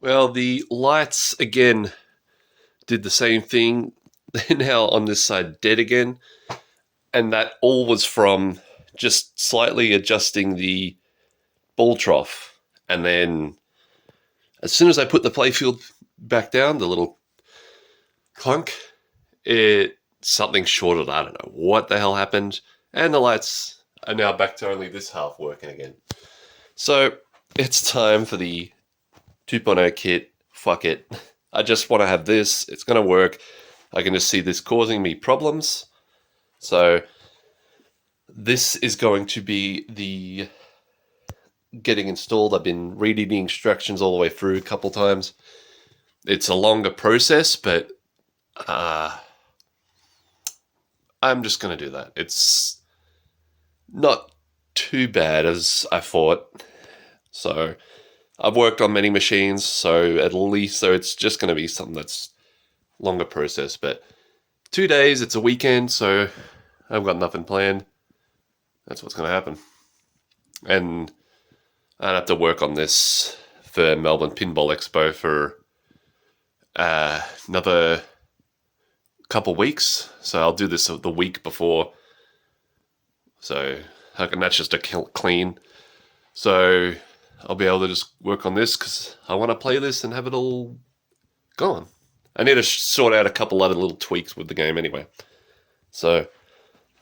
Well, the lights again did the same thing. They're now on this side dead again. And that all was from just slightly adjusting the ball trough. And then as soon as I put the playfield back down, the little clunk, it something shorted. I don't know what the hell happened. And the lights are now back to only this half working again. So it's time for the 2.0 kit. Fuck it. I just want to have this. It's going to work. I can just see this causing me problems. So this is going to be the getting installed. I've been reading the instructions all the way through a couple times. It's a longer process, but I'm just going to do that. It's not too bad as I thought. So I've worked on many machines, so at least it's just going to be something that's longer process. But 2 days, it's a weekend, so I've got nothing planned. That's what's going to happen. And I'd have to work on this for Melbourne Pinball Expo for another couple weeks. So I'll do this the week before. So and that's just a clean. So I'll be able to just work on this because I want to play this and have it all gone. I need to sort out a couple other little tweaks with the game anyway. So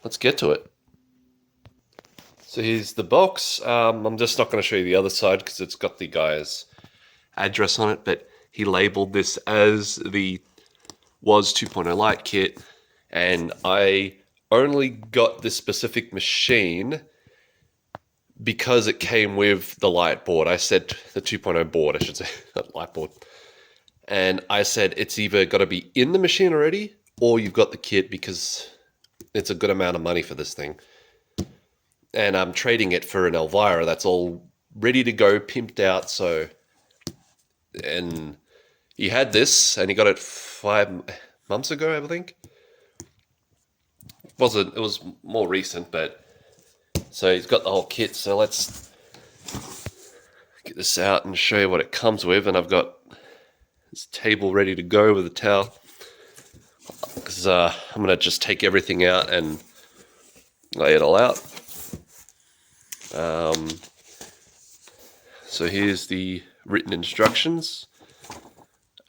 let's get to it. So here's the box. I'm just not going to show you the other side because it's got the guy's address on it, but he labeled this as the WOS 2.0 Lite kit, and I only got this specific machine because it came with the light board. I said the 2.0 board, I should say, not light board. And I said it's either got to be in the machine already or you've got the kit because it's a good amount of money for this thing. And I'm trading it for an Elvira that's all ready to go, pimped out. So, and he had this, and he got it 5 months ago, I think. It was more recent, but so he's got the whole kit. So let's get this out and show you what it comes with. And I've got this table ready to go with a towel because I'm gonna just take everything out and lay it all out. So here's the written instructions.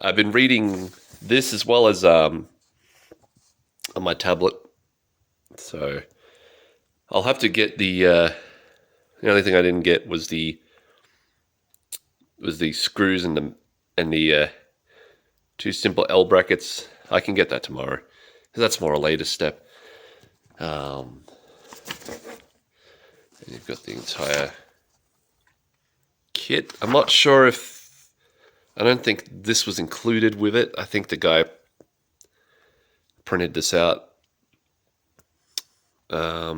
I've been reading this as well as on my tablet. So I'll have to get the only thing I didn't get was the screws and the two simple L brackets. I can get that tomorrow because that's more a later step. You've got the entire kit. I'm not sure if... I don't think this was included with it. I think the guy printed this out. But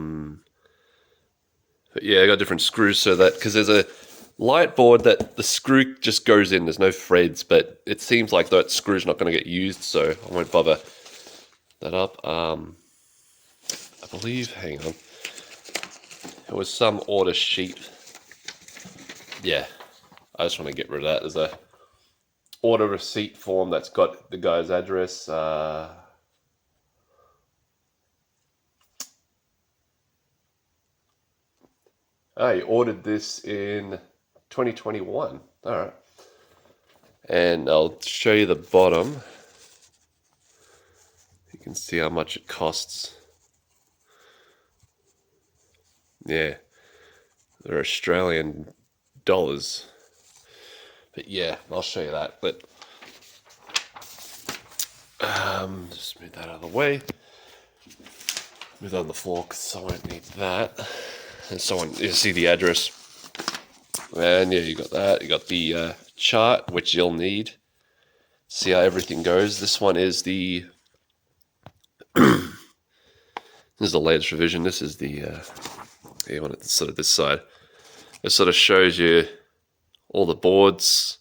yeah, I got different screws so that... Because there's a light board that the screw just goes in. There's no threads, but it seems like that screw's not going to get used, so I won't bother that up. I believe... Hang on. It was some order sheet. Yeah, I just want to get rid of that. There's a order receipt form that's got the guy's address. Oh, he ordered this in 2021. All right. And I'll show you the bottom. You can see how much it costs. Yeah, they're Australian dollars. But yeah, I'll show you that. But just move that out of the way. Move that on the floor because I won't need that. And you see the address. And yeah, you got that. You got the chart, which you'll need. See how everything goes. This one is the... this is the latest revision. This is the... you want it sort of this side. It sort of shows you all the boards.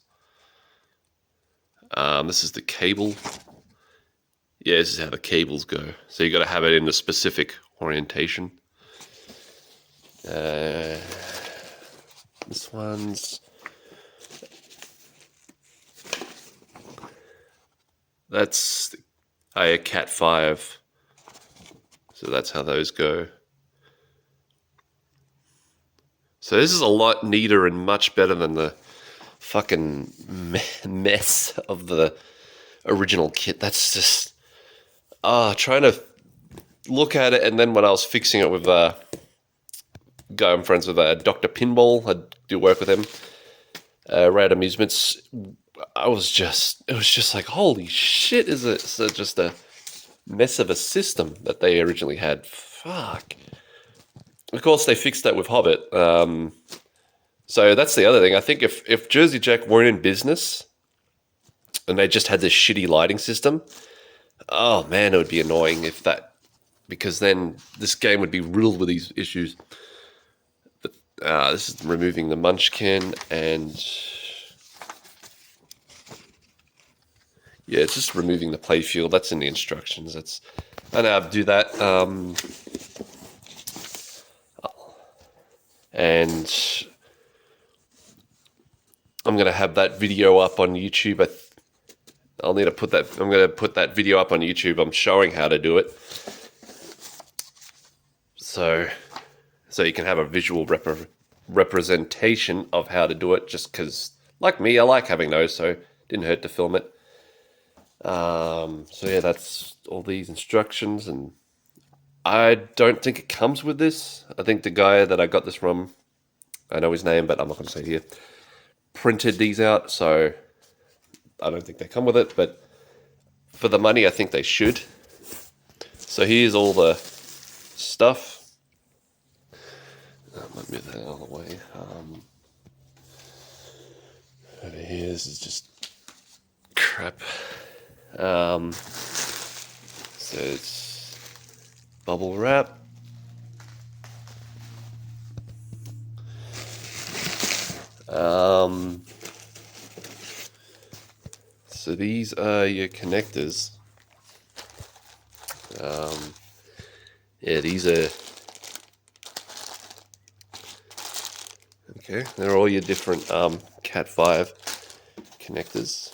This is the cable. Yeah, this is how the cables go. So you got to have it in a specific orientation. This one's That's a Cat 5. So that's how those go. So this is a lot neater and much better than the fucking mess of the original kit. That's just... trying to look at it, and then when I was fixing it with a guy I'm friends with, Dr. Pinball, I do work with him, Rad Amusements, it was just like, holy shit, is it just a mess of a system that they originally had? Fuck. Of course, they fixed that with Hobbit. So that's the other thing. I think if Jersey Jack weren't in business and they just had this shitty lighting system, oh man, it would be annoying because then this game would be riddled with these issues. But this is removing the munchkin, and yeah, it's just removing the playfield. That's in the instructions. I know how to do that. And I'm going to have that video up on YouTube. I'll need to put that. I'm going to put that video up on YouTube. I'm showing how to do it, so you can have a visual representation of how to do it. Just because, like me, I like having those, so it didn't hurt to film it. So yeah, that's all these instructions, and I don't think it comes with this. I think the guy that I got this from, I know his name, but I'm not going to say it here, printed these out, so I don't think they come with it, but for the money, I think they should. So here's all the stuff. I might move that out of the way. Over here, this is just crap. So it's bubble wrap. So these are your connectors. Yeah, these are... Okay, they're all your different Cat 5 connectors.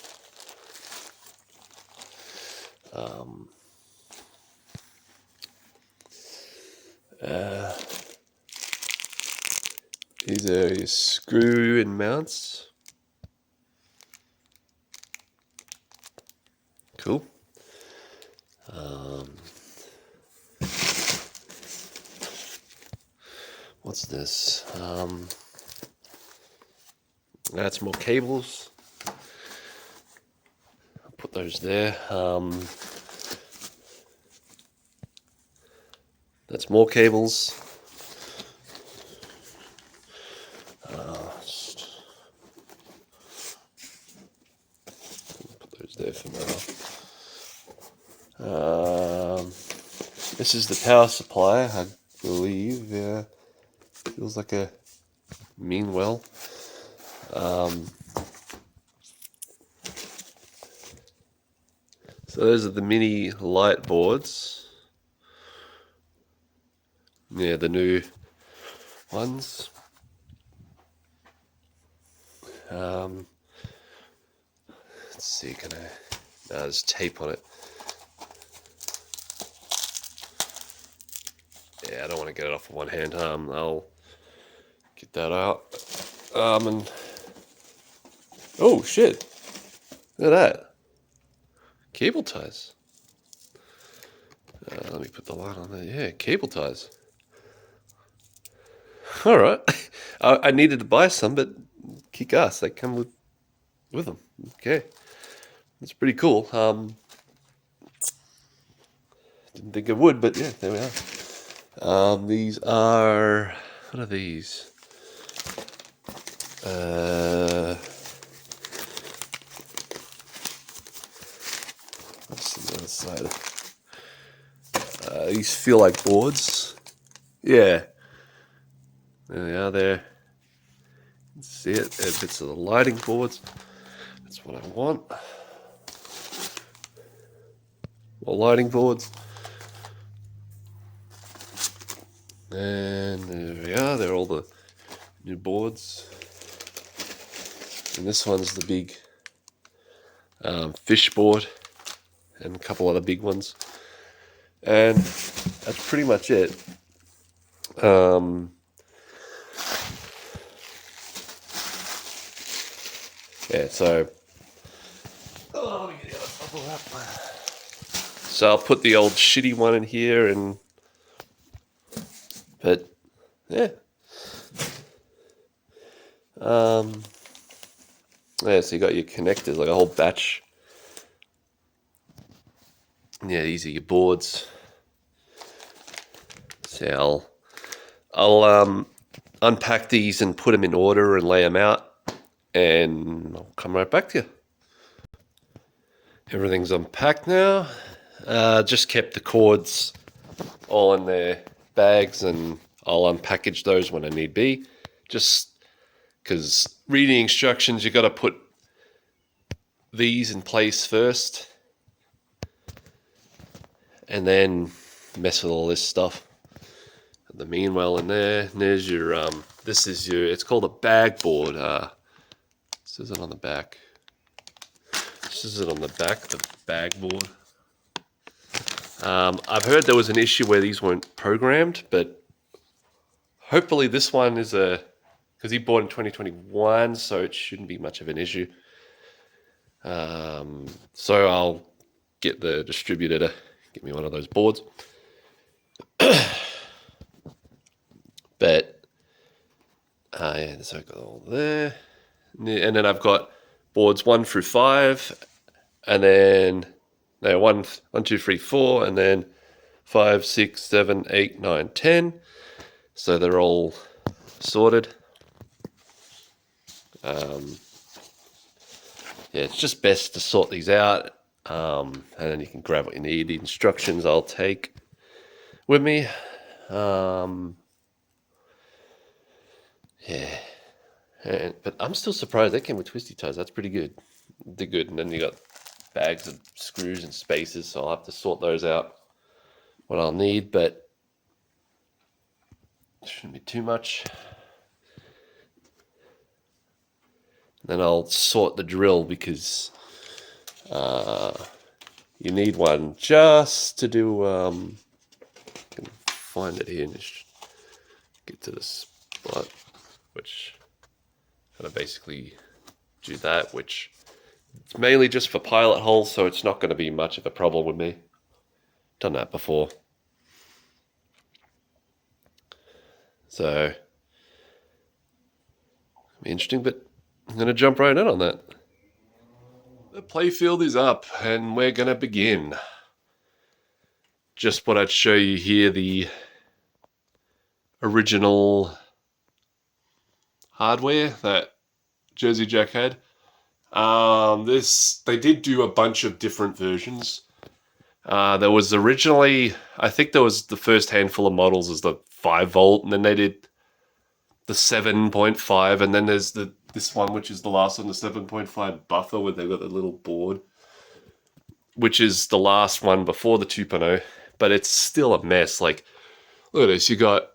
These are your screw and mounts. Cool. What's this? That's more cables. I'll put those there. That's more cables. Put those there for now. This is the power supply, I believe. Yeah, feels like a mean well. So those are the mini light boards. Yeah, the new ones. Let's see, can I... No, there's tape on it. Yeah, I don't want to get it off with one hand. I'll get that out. And... Oh, shit. Look at that. Cable ties. Let me put the light on there. Yeah, cable ties. Alright. I needed to buy some, but kick ass. They come with them. Okay. That's pretty cool. Didn't think it would, but yeah, there we are. These are... What are these? What's the other side? These feel like boards. Yeah. There they are there. See it? They're bits of the lighting boards. That's what I want. More lighting boards. And there we are. They're all the new boards. And this one's the big fish board. and a couple other big ones. And that's pretty much it. Yeah, so let me get the other bubble up. So I'll put the old shitty one in here, but yeah. Yeah, so you got your connectors, like a whole batch. Yeah, these are your boards. So I'll unpack these and put them in order and lay them out, and I'll come right back to you. Everything's unpacked now. Just kept the cords all in their bags, and I'll unpackage those when I need be. Just because reading instructions, you got to put these in place first, and then mess with all this stuff. The meanwhile in there, and there's your this is your, it's called a bag board. This is it on the back. This is it on the back, the bag board. I've heard there was an issue where these weren't programmed, but hopefully this one is because he bought in 2021, so it shouldn't be much of an issue. So I'll get the distributor to get me one of those boards. But yeah, so I've got all there, and then I've got boards 1 through 5, and then no 1, 2, 3, 4, and then 5, 6, 7, 8, 9, 10. So they're all sorted. Yeah, it's just best to sort these out, and then you can grab what you need. The instructions I'll take with me. Yeah, but I'm still surprised they came with twisty ties. That's pretty good. They're good. And then you got bags of screws and spacers, so I'll have to sort those out what I'll need, but it shouldn't be too much. Then I'll sort the drill, because you need one just to do, I can find it here and just get to the spot, which kind of basically do that, which it's mainly just for pilot holes, so it's not going to be much of a problem with me. Done that before. So, be interesting, but I'm going to jump right in on that. The playfield is up, and we're going to begin. Just what I'd show you here, the original hardware that Jersey Jack had. They did do a bunch of different versions. There was originally, I think there was the first handful of models as the 5 volt, and then they did the 7.5, and then there's this one, which is the last one, the 7.5 buffer, where they've got the little board, which is the last one before the 2.0, but it's still a mess. Like, look at this, you got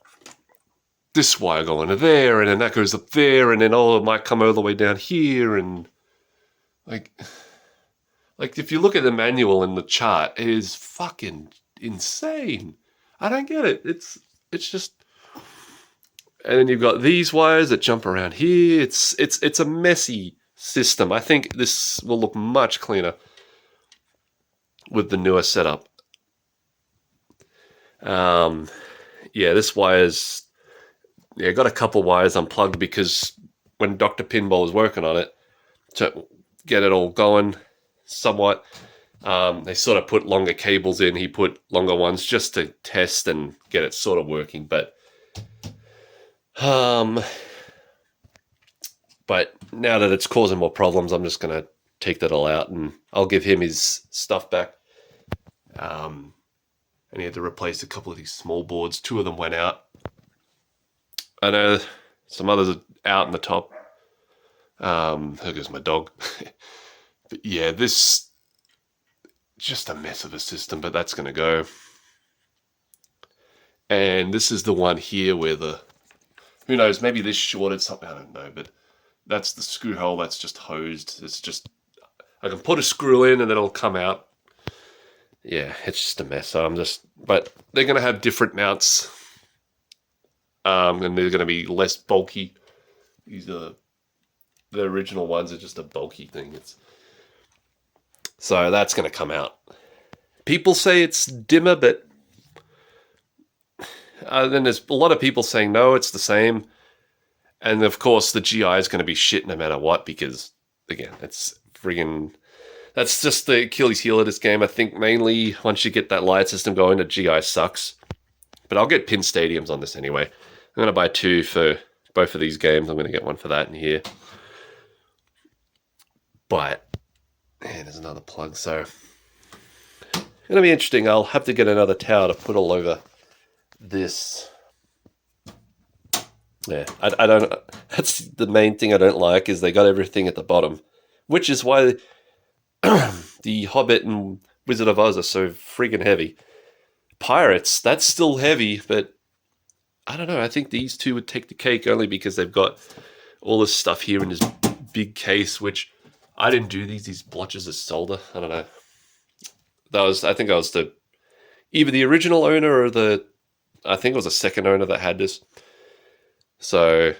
this wire going to there, and then that goes up there, and then it might come all the way down here, and like if you look at the manual and the chart, it is fucking insane. I don't get it. It's just, and then you've got these wires that jump around here. It's a messy system. I think this will look much cleaner with the newer setup. Yeah, this wire's, yeah, got a couple wires unplugged because when Dr. Pinball was working on it to get it all going somewhat, they sort of put longer cables in. He put longer ones just to test and get it sort of working. But now that it's causing more problems, I'm just going to take that all out, and I'll give him his stuff back. And he had to replace a couple of these small boards. 2 of them went out. I know some others are out in the top. There goes my dog. But yeah, this just a mess of a system, but that's going to go. And this is the one here where who knows, maybe this shorted something, I don't know, but that's the screw hole that's just hosed. It's just, I can put a screw in and then it'll come out. yeah, it's just a mess. So but they're going to have different mounts, and they're going to be less bulky. These are the original ones are just a bulky thing. So that's going to come out. People say it's dimmer, but then there's a lot of people saying no, it's the same. And of course, the GI is going to be shit no matter what, because again, it's friggin'. That's just the Achilles heel of this game. I think mainly once you get that light system going, the GI sucks. But I'll get pin stadiums on this anyway. I'm going to buy 2 for both of these games. I'm going to get one for that in here. But, man, there's another plug. So, it's going to be interesting. I'll have to get another tower to put all over this. Yeah, I don't. That's the main thing I don't like, is they got everything at the bottom. Which is why the Hobbit and Wizard of Oz are so friggin' heavy. Pirates, that's still heavy, but I don't know. I think these two would take the cake only because they've got all this stuff here in this big case, which I didn't do these blotches of solder. I don't know. I think I was either the original owner or I think it was a second owner that had this. So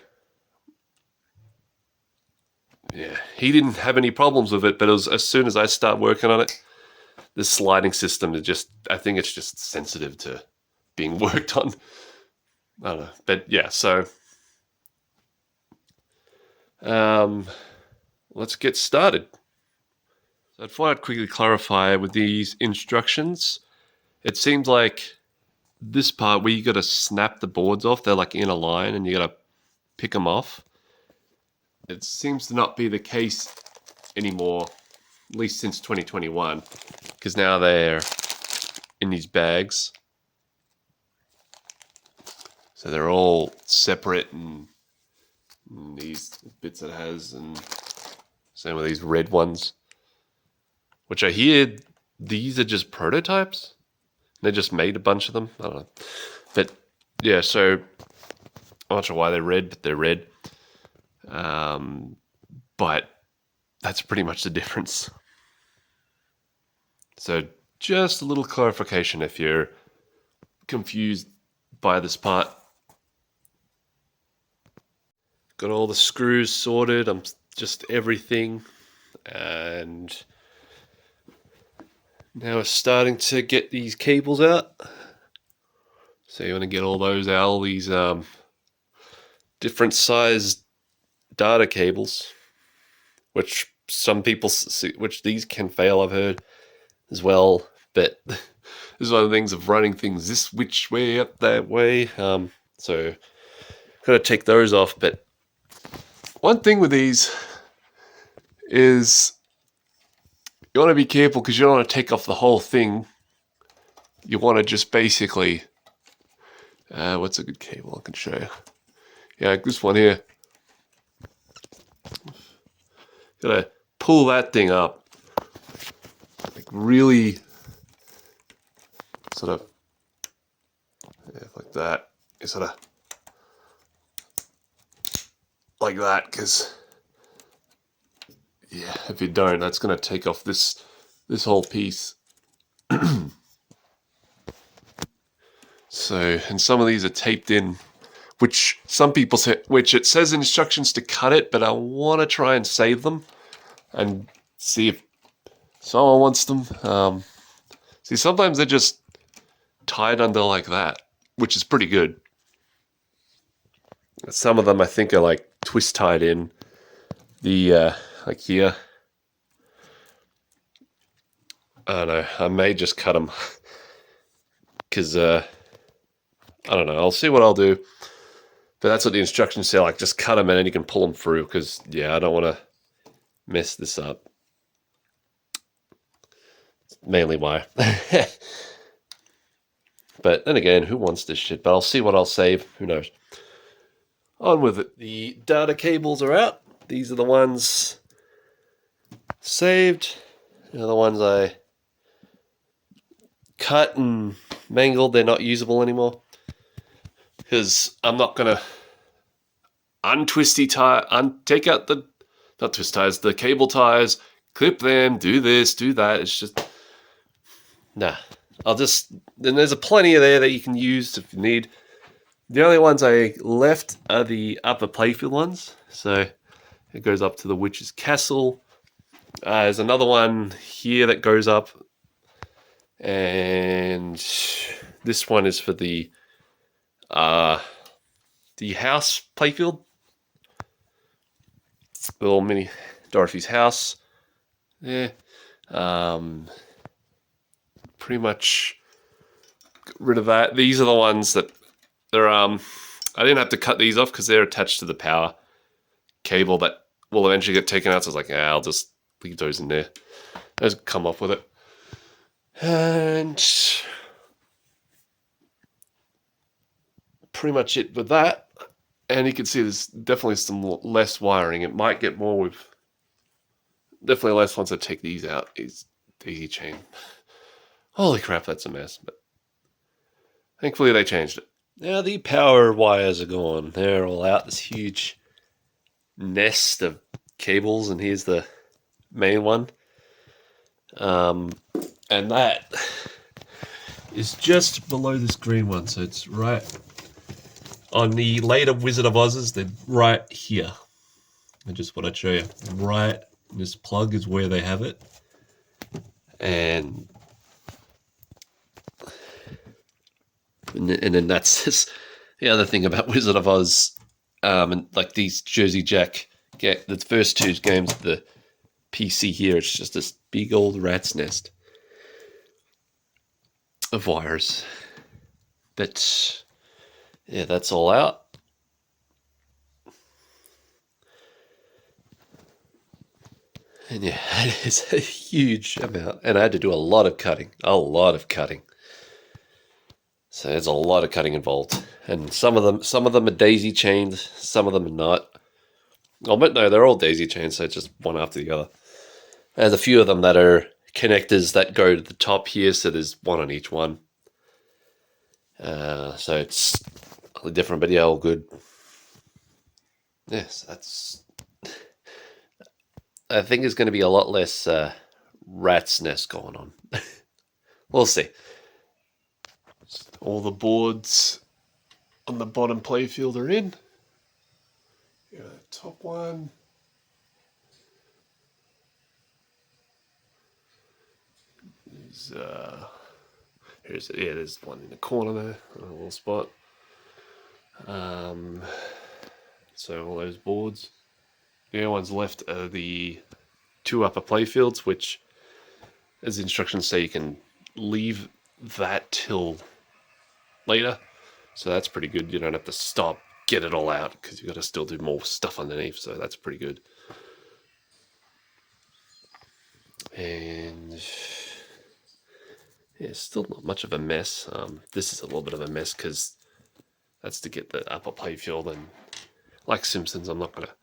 yeah, he didn't have any problems with it, but it was as soon as I start working on it, this sliding system is I think it's just sensitive to being worked on. I don't know. But yeah, so let's get started. So I thought I'd quickly clarify with these instructions. It seems like this part where you got to snap the boards off, they're like in a line and you got to pick them off. It seems to not be the case anymore, at least since 2021, because now they're in these bags. So they're all separate, and these bits it has, and same with these red ones, which I hear these are just prototypes. They just made a bunch of them. I don't know. But yeah, so I'm not sure why they're red, but they're red. But that's pretty much the difference. So just a little clarification if you're confused by this part. Got all the screws sorted. I'm just everything. And now we're starting to get these cables out. So you want to get all those out, all these different sized data cables, which some people which these can fail, I've heard as well. But this is one of the things of running things this which way up that way. So got to take those off. But one thing with these is you want to be careful, because you don't want to take off the whole thing. You want to just basically, what's a good cable I can show you? Yeah, this one here. Gotta pull that thing up, like really, sort of, yeah, like that. You sort of like that, because yeah, if you don't, that's gonna take off this whole piece. So, and some of these are taped in, which some people say, which it says in instructions to cut it, but I want to try and save them and see if someone wants them. See, sometimes they're just tied under like that, which is pretty good. Some of them I think are like twist tied in the like here. I don't know. I may just cut them because I don't know. I'll see what I'll do. But that's what the instructions say. Like, just cut them and then you can pull them through. Because yeah, I don't want to mess this up. Mainly why. But then again, who wants this shit? But I'll see what I'll save. Who knows? On with it. The data cables are out. These are the ones saved. They're the ones I cut and mangled. They're not usable anymore. Because I'm not going to take out the, not twist ties, the cable ties, clip them, do this, do that. It's just, Nah, then there's a plenty of there that you can use if you need. The only ones I left are the upper playfield ones. So it goes up to the Witch's Castle. There's another one here that goes up. And this one is for the house playfield. Little mini Dorothy's house. Yeah. Pretty much got rid of that. These are the ones that they're I didn't have to cut these off because they're attached to the power cable that will eventually get taken out. So I was like, yeah, I'll just leave those in there. Just come up with it. And pretty much it with that. And you can see there's definitely some less wiring. It might get more with definitely less once I take these out. Is daisy chain. Holy crap, that's a mess. But thankfully they changed it. Now the power wires are gone. They're all out. This huge nest of cables, and here's the main one. And that is just below this green one, so it's right on the later Wizard of Oz's. They're right here. I just want to show you. Right, this plug is where they have it, and then that's this, the other thing about Wizard of Oz, and like these Jersey Jack the first two games of the PC here, it's just this big old rat's nest of wires. But yeah, that's all out. And yeah, it is a huge amount, and I had to do a lot of cutting. So there's a lot of cutting involved, and some of them are daisy chained, some of them are not. Oh, but no, they're all daisy chained, so just one after the other. There's a few of them that are connectors that go to the top here, so there's one on each one. So it's different, but yeah, all good. Yes, I think there's going to be a lot less rat's nest going on. We'll see. All the boards on the bottom playfield are in. Yeah, top one. There's one in the corner there, a little spot. So all those boards. The only ones left are the two upper playfields, which, as the instructions say, you can leave that till later. So that's pretty good. You don't have to stop, get it all out, because you've got to still do more stuff underneath. So that's pretty good. And yeah, still not much of a mess. This is a little bit of a mess because that's to get the upper playfield, and like Simpsons, I'm not going to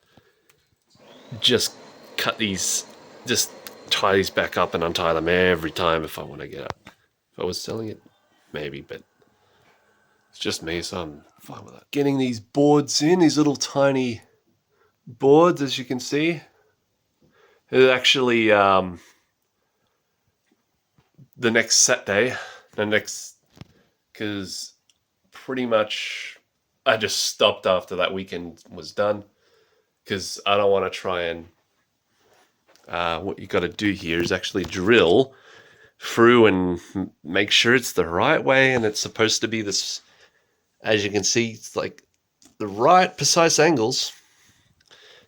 just cut these, just tie these back up and untie them every time if I want to get up. If I was selling it, maybe, but it's just me, so I'm fine with that. Getting these boards in, these little tiny boards, as you can see. It's actually the next set day, because pretty much I just stopped after that weekend was done, because I don't want to try and what you got to do here is actually drill through and make sure it's the right way, and it's supposed to be this, as you can see, it's like the right precise angles.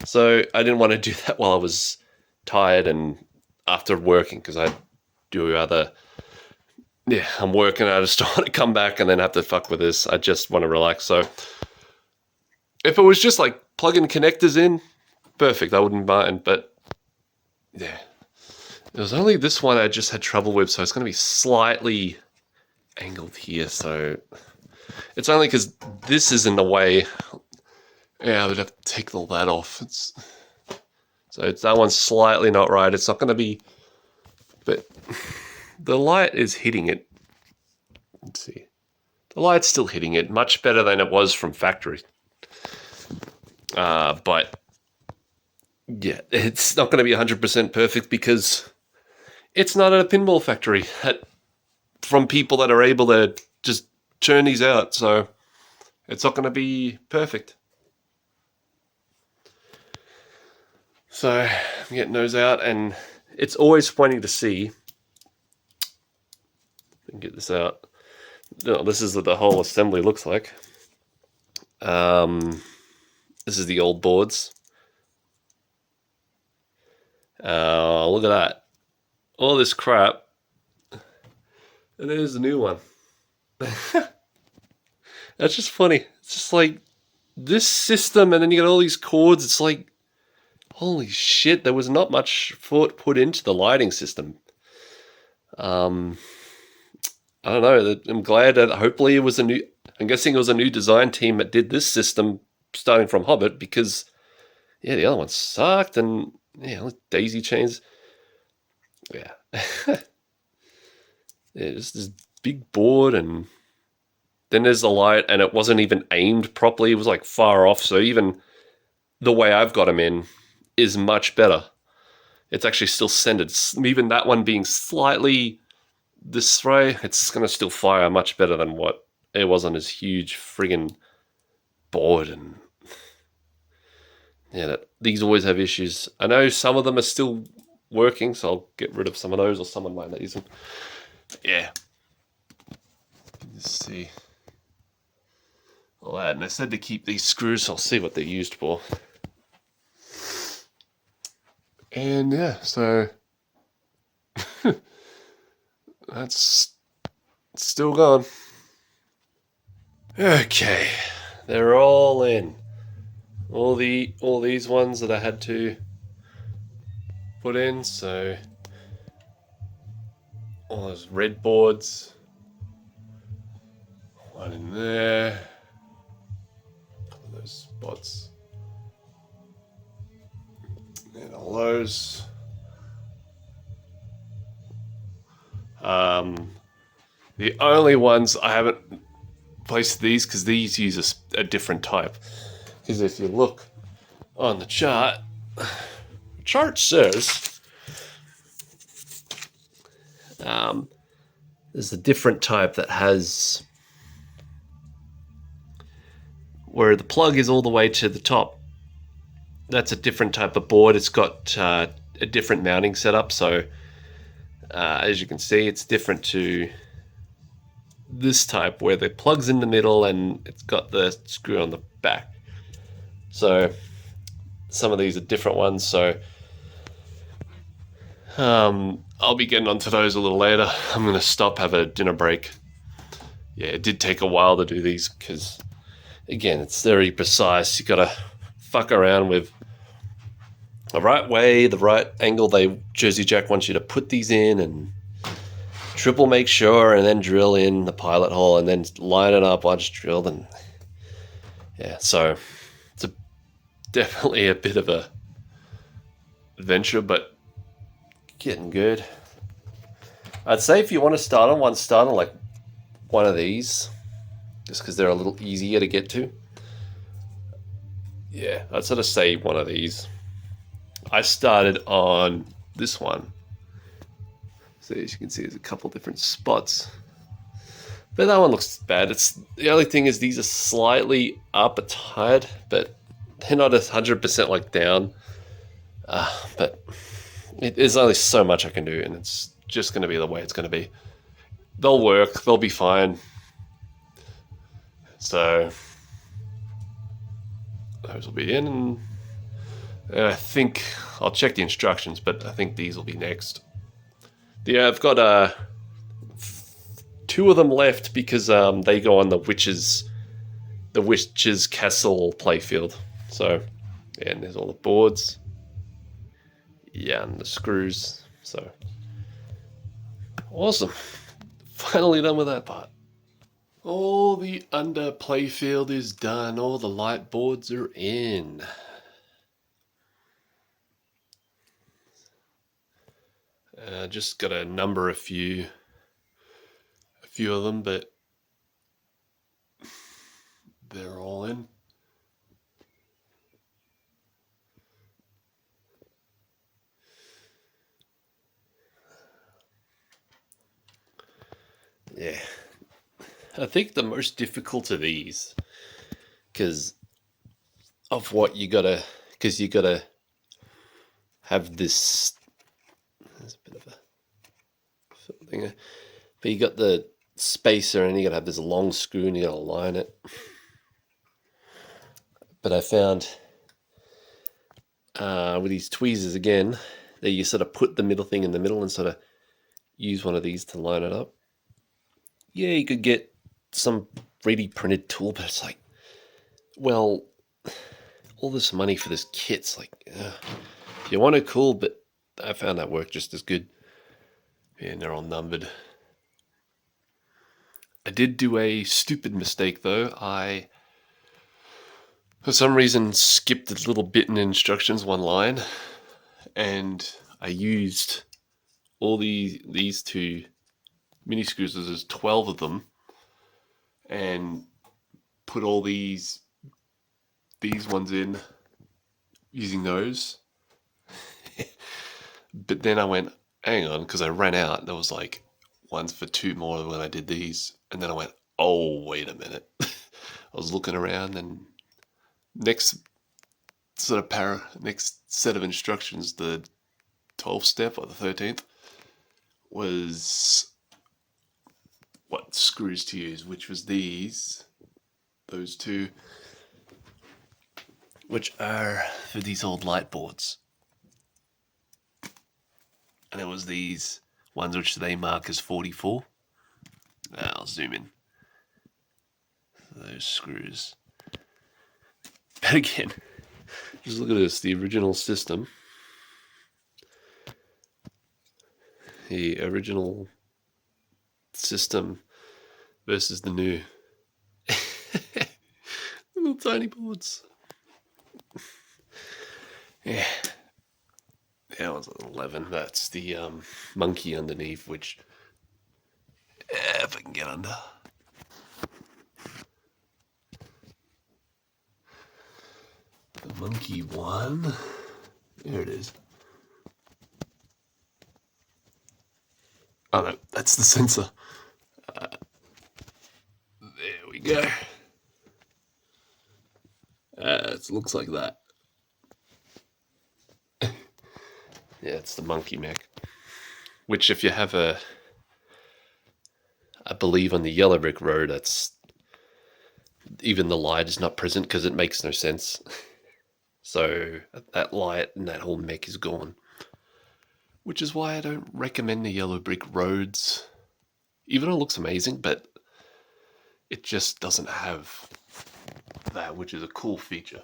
So I didn't want to do that while I was tired and after working, because I do other, I'm working, I just don't want to come back and then have to fuck with this. I just want to relax. So if it was just like plugging connectors in, perfect, I wouldn't mind, but yeah, it was only this one I just had trouble with, so it's going to be slightly angled here, so it's only because this is in the way. Yeah, I would have to take all that off. That one's slightly not right. It's not going to be, but the light is hitting it. Let's see. The light's still hitting it much better than it was from factory. But yeah, it's not going to be 100% perfect because it's not at a pinball factory. from people that are able to just churn these out. So it's not going to be perfect. So I'm getting those out, and it's always funny to see. Get this out. No, this is what the whole assembly looks like. This is the old boards. Look at that. All this crap. And there's the new one. That's just funny. It's just like this system, and then you got all these cords. It's like, holy shit, there was not much thought put into the lighting system. I don't know. I'm glad that hopefully it was I'm guessing it was a new design team that did this system starting from Hobbit, because, yeah, the other one sucked, and, yeah, daisy chains. Yeah. Yeah, just this big board, and then there's the light, and it wasn't even aimed properly. It was like far off, so even the way I've got them in is much better. It's actually still centered. Even that one being slightly this way, it's going to still fire much better than what it was on this huge friggin' board. And yeah, these always have issues. I know some of them are still working, so I'll get rid of some of those, or someone might not use them. Yeah. Let's see. All that, and I said to keep these screws, so I'll see what they're used for. And yeah, so that's still going. Okay, they're all in. All these ones that I had to put in, so all those red boards, one in there, a couple of those spots, and all those. The only ones I haven't placed these, because these use a different type. Because if you look on the chart, says there's a different type that has where the plug is all the way to the top. That's a different type of board. It's got a different mounting setup, so as you can see, it's different to this type where the plug's in the middle and it's got the screw on the back. So some of these are different ones, so I'll be getting onto those a little later. I'm going to stop, have a dinner break. Yeah, it did take a while to do these because, again, it's very precise. You got to fuck around with the right way, the right angle Jersey Jack wants you to put these in, and triple make sure, and then drill in the pilot hole, and then line it up once drilled. And yeah, so it's definitely a bit of a adventure, but getting good. I'd say if you want to start on one, start on like one of these, just because they're a little easier to get to. Yeah, I'd sort of say one of these. I started on this one. So as you can see, there's a couple different spots. But that one looks bad. The only thing is these are slightly up a tad, but they're not 100% like down. But there's only so much I can do, and it's just going to be the way it's going to be. They'll work. They'll be fine. So those will be in, and I think I'll check the instructions, but I think these will be next. Yeah, I've got 2 of them left because they go on the witch's castle playfield. So, yeah, and there's all the boards. Yeah, and the screws. So, awesome. Finally done with that part. All the under playfield is done. All the light boards are in. Just got to number a few of them, but they're all in. Yeah. I think the most difficult of these, because of what you gotta, because you gotta have this. There's a bit of a thing, but you got the spacer, and you gotta have this long screw, and you gotta line it. But I found with these tweezers again, that you sort of put the middle thing in the middle and sort of use one of these to line it up. Yeah, you could get some 3D printed tool, but it's like, well, all this money for this kit's like, if you want it cool, but I found that worked just as good. Yeah, and they're all numbered. I did do a stupid mistake though. I, for some reason, skipped a little bit in instructions, one line, and I used all these two mini screws. There's 12 of them, and put all these ones in using those. But then I went, hang on, because I ran out. There was like ones for 2 more when I did these, and then I went, oh wait a minute. I was looking around, and next next set of instructions, the 12th step or the 13th, was what screws to use, which was those two, which are for these old light boards. And it was these ones which they mark as 44. I'll zoom in. Those screws. But again, just look at this, the original system. The original system versus the new. Little tiny boards. Yeah. That was 11. That's the monkey underneath, which, if I can get under. The monkey one. There it is. Oh no, that's the sensor. There we go. It looks like that. Yeah, it's the monkey mech. Which, if you have I believe on the yellow brick road, that's even the light is not present because it makes no sense. So that light and that whole mech is gone. Which is why I don't recommend the yellow brick roads. Even though it looks amazing, but it just doesn't have that, which is a cool feature.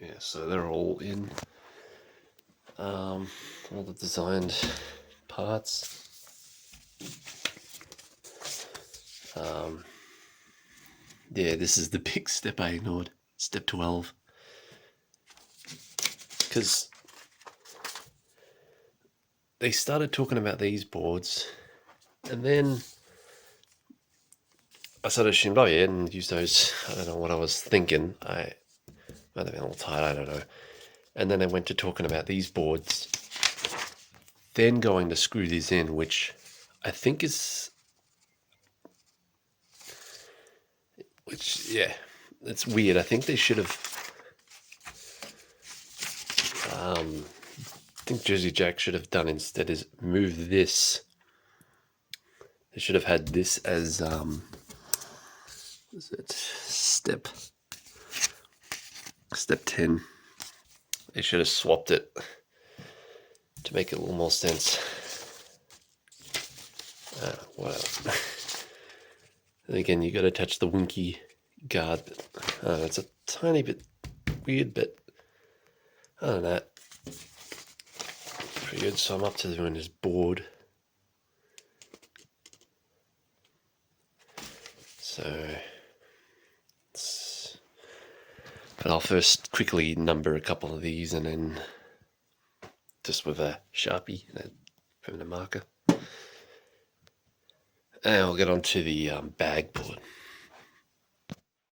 Yeah, so they're all in. All the designed parts. Yeah, this is the big step I ignored. Step 12. Because they started talking about these boards, and then I sort of assumed, oh yeah, and use those. I don't know what I was thinking. I might have been a little tired, I don't know. And then I went to talking about these boards, then going to screw these in, which I think is, yeah, it's weird. I think they should have, I think Jersey Jack should have done instead is move this. They should have had this as, is it step 10. They should have swapped it to make it a little more sense. Wow. And again, you got to touch the winky guard. It's a tiny bit weird, but other than that, pretty good. So I'm up to doing this board. But I'll first quickly number a couple of these, and then just with a Sharpie, a permanent marker. And I'll get onto the bag board.